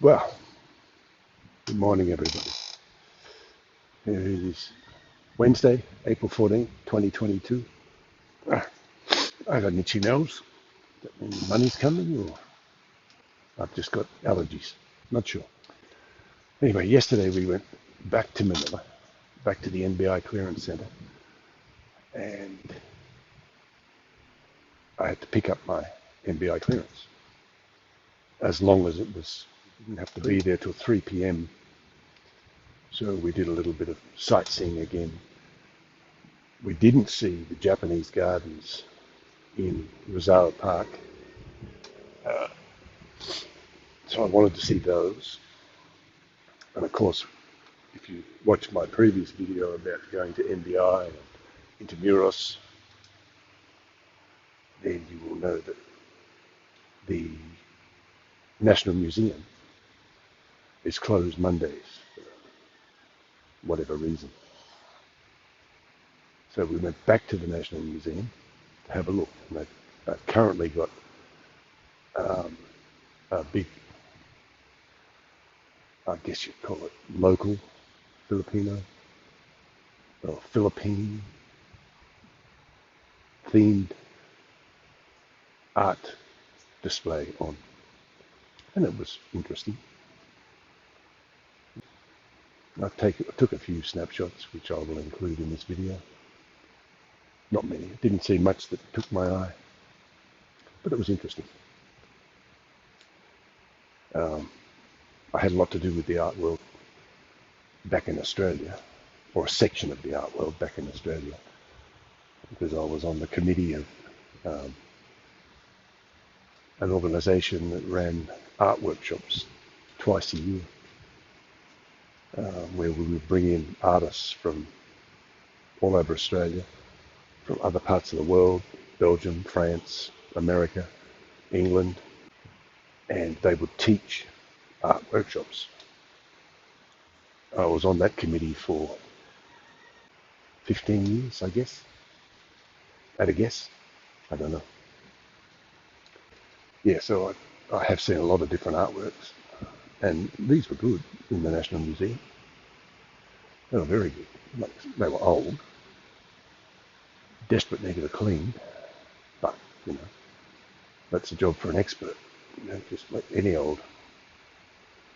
Well, good morning, everybody. Here it is Wednesday, April 14th, 2022. I got an itchy nose. That means money's coming, or I've just got allergies. Not sure. Anyway, yesterday we went back to Manila, back to the NBI clearance center, and I had to pick up my NBI clearance. As long as it was, didn't have to be there till 3 p.m. So we did a little bit of sightseeing again. We didn't see the Japanese gardens in Rizal Park, so I wanted to see those. And of course, if you watch my previous video about going to NBI and Intramuros, then you will know that the National Museum is closed Mondays for whatever reason. So we went back to the National Museum to have a look. And they've currently got a big, I guess you'd call it local Filipino or Philippine themed art display on. And it was interesting. I took a few snapshots, which I will include in this video. Not many. I didn't see much that took my eye, but it was interesting. I had a lot to do with the art world back in Australia, or a section of the art world back in Australia, because I was on the committee of an organisation that ran art workshops twice a year, where we would bring in artists from all over Australia, from other parts of the world, Belgium, France, America, England, and they would teach art workshops. I was on that committee for 15 years, I guess. At a guess, I don't know. Yeah, so I have seen a lot of different artworks, and these were good in the National Museum. They were very good. They were old, desperate need of a clean, but, you know, that's a job for an expert. You know, just like any old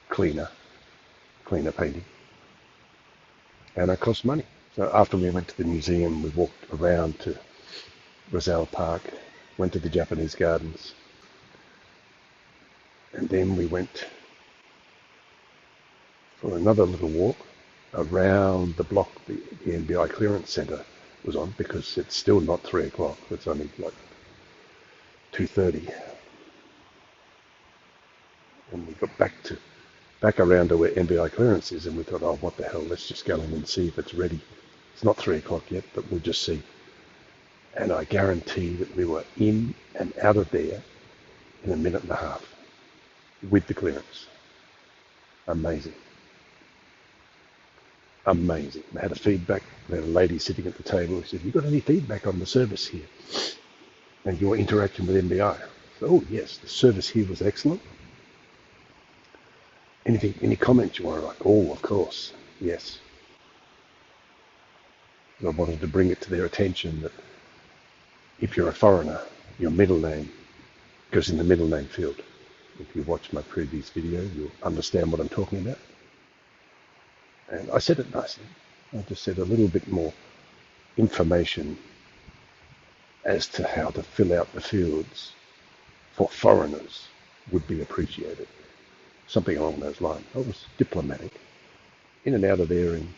cleaner painting. And it cost money. So after we went to the museum, we walked around to Rizal Park, went to the Japanese gardens, and then we went for another little walk around the block the NBI clearance centre was on, because it's still not 3 o'clock. It's only like 2:30. And we got back around to where NBI clearance is, and we thought, oh, what the hell, let's just go in and see if it's ready. It's not 3 o'clock yet, but we'll just see. And I guarantee that we were in and out of there in a minute and a half with the clearance. Amazing. Amazing. They had a feedback. They had a lady sitting at the table who said, you got any feedback on the service here and your interaction with NBI? So, oh yes, the service here was excellent. Any comments you want to write? Oh, of course, yes. I wanted to bring it to their attention that if you're a foreigner, your middle name goes in the middle name field. If you watch my previous video, you'll understand what I'm talking about. And I said it nicely. I just said a little bit more information as to how to fill out the fields for foreigners would be appreciated. Something along those lines. I was diplomatic. In and out of there in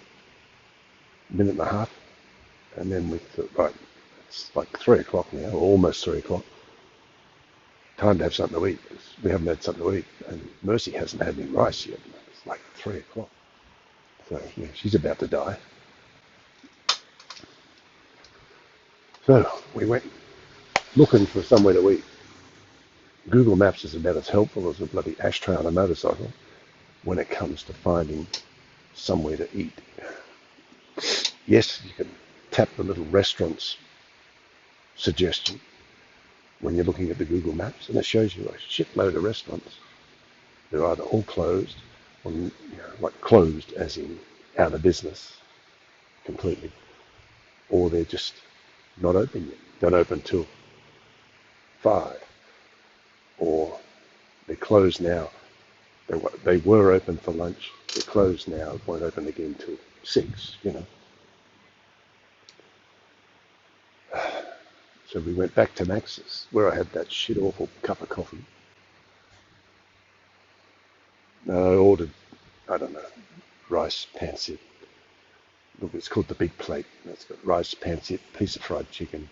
a minute and a half. And then we thought, right, it's like 3 o'clock now, or almost 3 o'clock. Time to have something to eat. We haven't had something to eat. And Mercy hasn't had any rice yet. It's like 3 o'clock. So yeah, she's about to die. So we went looking for somewhere to eat. Google Maps is about as helpful as a bloody ashtray on a motorcycle when it comes to finding somewhere to eat. Yes, you can tap the little restaurants suggestion when you're looking at the Google Maps, and it shows you a shitload of restaurants. They're either all closed, or like closed as in out of business completely, or they're just not open yet. Don't open till 5, or they're closed now. They were open for lunch. They're closed now. Won't open again till 6. So we went back to Max's, where I had that shit awful cup of coffee. I ordered, I don't know, rice pancit. Look, it's called the big plate. It's got rice pancit, piece of fried chicken,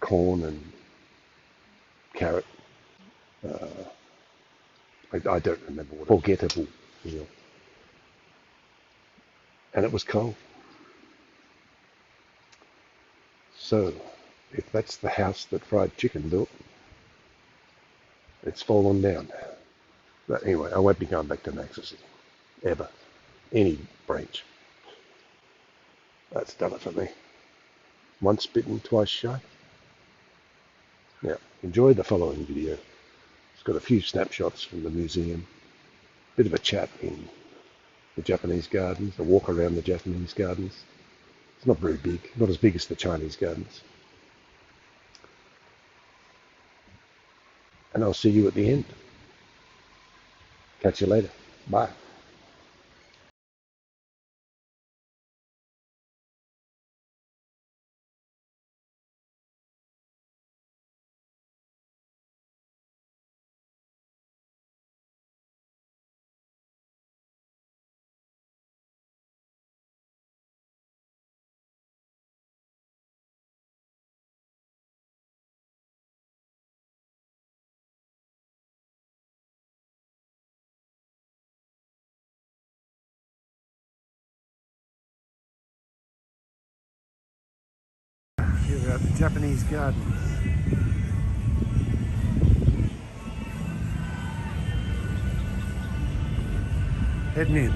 corn and carrot. I don't remember what. Forgettable meal. And it was cold. So, if that's the house that fried chicken built, it's fallen down. But anyway, I won't be going back to Max's ever. Any branch. That's done it for me. Once bitten, twice shy. Now, enjoy the following video. It's got a few snapshots from the museum, bit of a chat in the Japanese gardens, a walk around the Japanese gardens. It's not very big, not as big as the Chinese gardens. And I'll see you at the end. Catch you later. Bye. Here we're at the Japanese gardens. Heading in.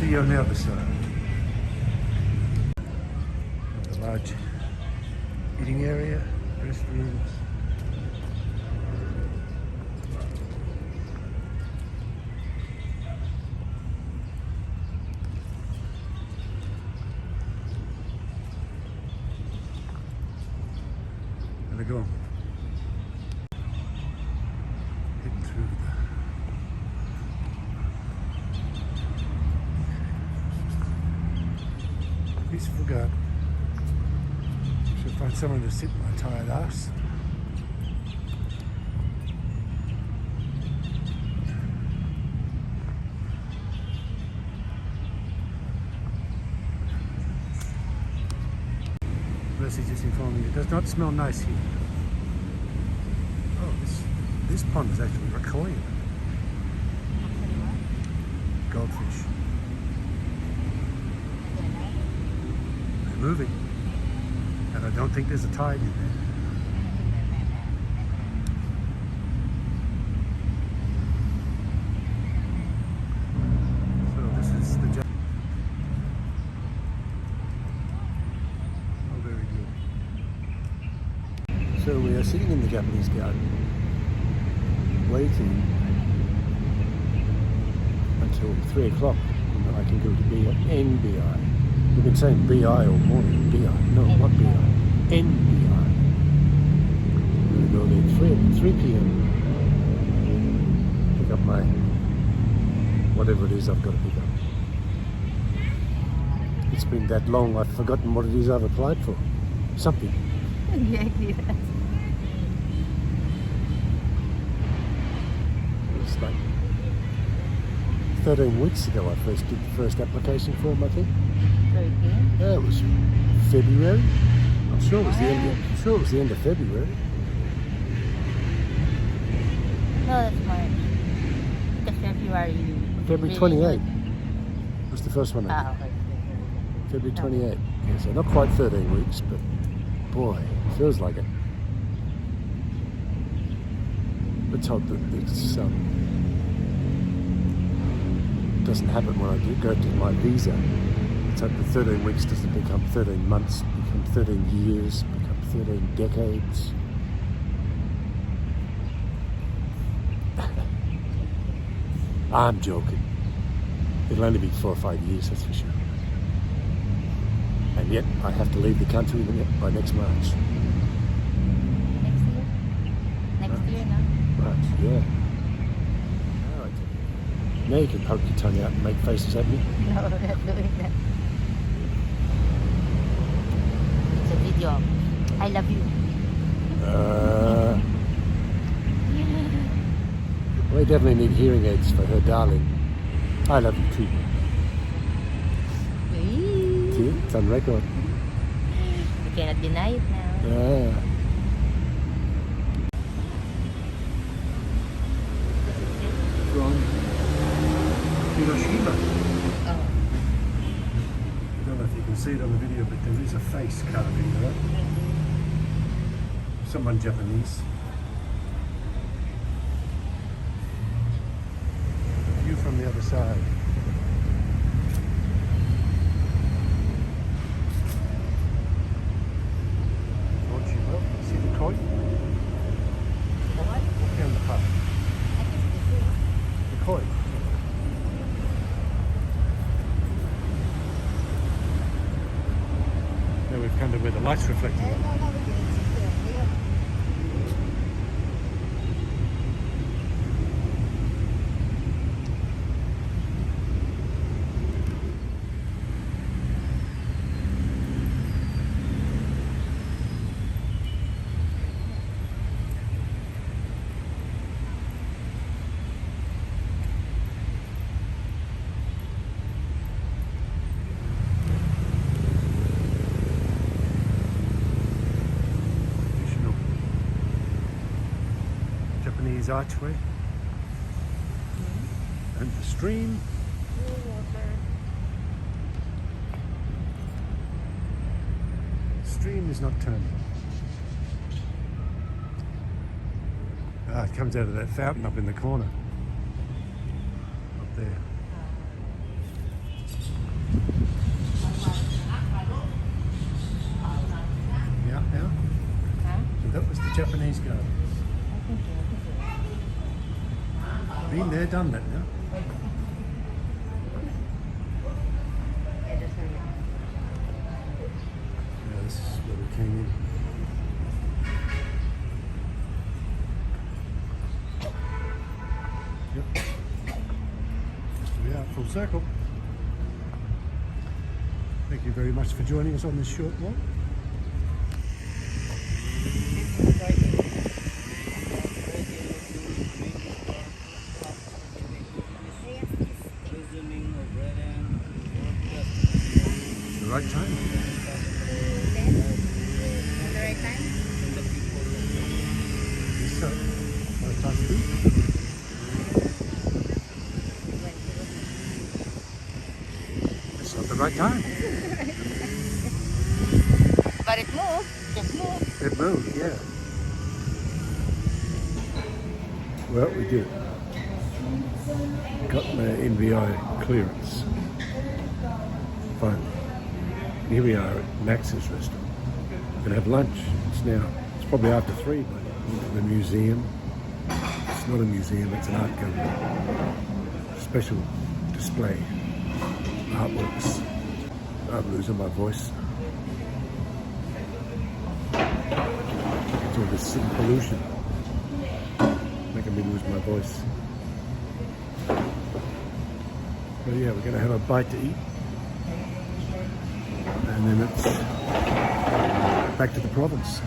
See you on the other side. The large eating area, restrooms. There we go. Heading through the peaceful garden. Should find someone to sit my tired ass. Leslie just informed me it does not smell nice here. Oh, this pond is actually recording. Goldfish. They're moving. And I don't think there's a tide in there. So this is the So we are sitting in the Japanese garden, waiting until 3 o'clock when I can go to NBI. We've been saying BI all morning. BI, no, not BI. NBI. We're going to go there at 3 p.m. Pick up my whatever it is I've got to pick up. It's been that long I've forgotten what it is I've applied for. Something. Exactly. It's like 13 weeks ago I first did the first application form, I think. 13? Yeah, it was February. I'm sure it was the end of February. No, that's March. The February. February 28th was the first one I did. Okay. February 28th. Yeah, so not quite 13 weeks, but boy, it feels like it. Let's hope that this doesn't happen when I go to my visa. Let's hope the 13 weeks doesn't become 13 months. From 13 years, become 13 decades. I'm joking. It'll only be 4 or 5 years, that's for sure. And yet, I have to leave the country by next March. Next year? Next year, no? March, yeah. Alright. Now you can poke your tongue out and make faces at me. No, we're not doing that. It's a video. I love you. We definitely need hearing aids for her darling. I love you too. See, it's on record. You cannot deny it now. Yeah. From Hiroshima. Oh. I don't know if you can see it on the video, but there is a face carving there. Someone Japanese. View from the other side. See the koi? What? Walk down the path. I can see The koi. Now we've come to where the light's reflecting on. Japanese archway and the stream. The stream is not turning. It comes out of that fountain up in the corner. Up there. Yeah, yeah. Huh? So that was the Japanese garden. Been there, done that now. Yeah, this is where we came in. Yep. We are full circle. Thank you very much for joining us on this short walk. The right time? The right time? Yes, sir. Right time to do. It's not the right time. But it moved. Just moved. It moved, yeah. Well, we did. Got the NBI clearance. Finally. Here we are at Max's restaurant. We're going to have lunch. It's probably after 3, but into the museum. It's not a museum, it's an art gallery. Special display. Artworks. I'm losing my voice. It's all this city pollution. Making me lose my voice. But yeah, we're going to have a bite to eat. And then it's back to the province.